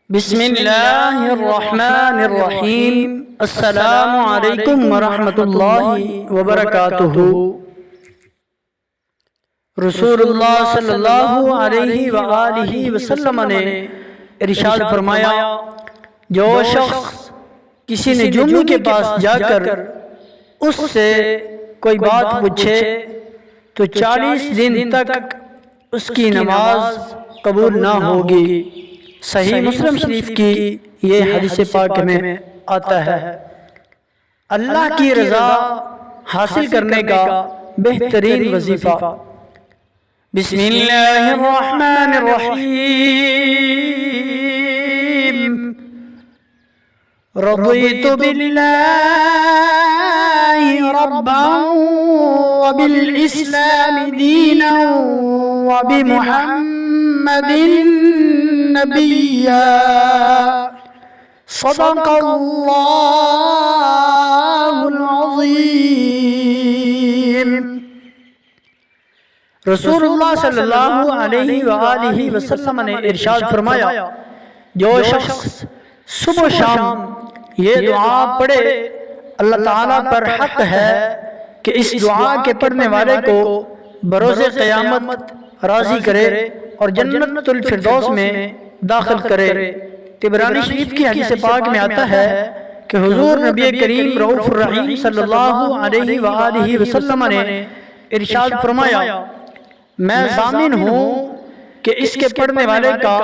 بسم اللہ الرحمن الرحیم۔ السلام علیکم ورحمۃ اللہ وبرکاتہ۔ رسول اللہ صلی اللہ علیہ وآلہ وسلم نے ارشاد فرمایا، جو شخص کسی نجومی کے پاس جا کر اس سے کوئی بات پوچھے تو 40 دن تک اس کی نماز قبول نہ ہوگی۔ صحیح مسلم شریف کی یہ حدیث پاک میں آتا ہے۔ اللہ کی رضا حاصل کرنے کا بہترین وظیفہ۔ بسم اللہ الرحمن الرحیم۔ رضیت باللہ ربا وبالاسلام دینا وبمحمد نبیا، صدق اللہ العظیم۔ رسول اللہ صلی اللہ علیہ وآلہ وسلم نے ارشاد فرمایا، جو شخص صبح و شام یہ دعا پڑھے، اللہ تعالیٰ پر حق ہے کہ اس دعا کے پڑھنے والے کو بروز قیامت راضی کرے اور جنت الفردوس میں داخل کرے۔ طبرانی شریف کی حدیث پاک میں آتا ہے کہ حضور نبی کریم رؤوف الرحیم صلی اللہ علیہ وآلہ وسلم نے ارشاد فرمایا، میں ضامن ہوں کہ اس کے پڑھنے والے کا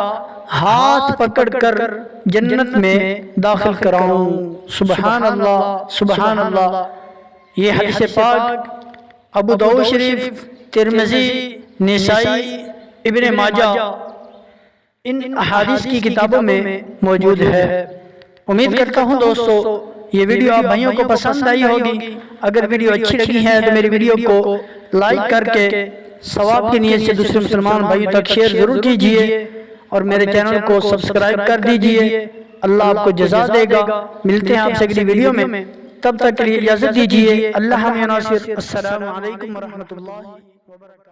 ہاتھ پکڑ کر جنت میں داخل کراؤں۔ سبحان اللہ، سبحان اللہ۔ یہ حدیث پاک ابو داؤد شریف، ترمذی، نسائی، ابن ماجہ ان احادیث کی کتابوں میں موجود ہے۔ امید کرتا ہوں دوستو یہ ویڈیو آپ بھائیوں کو پسند آئی ہوگی۔ اگر ویڈیو اچھی لگی ہے تو میری ویڈیو کو لائک کر کے ثواب کی نیت سے دوسرے مسلمان بھائیوں تک شیئر ضرور کیجئے اور میرے چینل کو سبسکرائب کر دیجئے۔ اللہ آپ کو جزا دے گا۔ ملتے ہیں آپ سے اگلی ویڈیو میں، تب تک کے لیے اجازت دیجئے۔ اللہ ہمیں ناصر۔ السلام علیکم ورحمۃ اللہ وبرکاتہ۔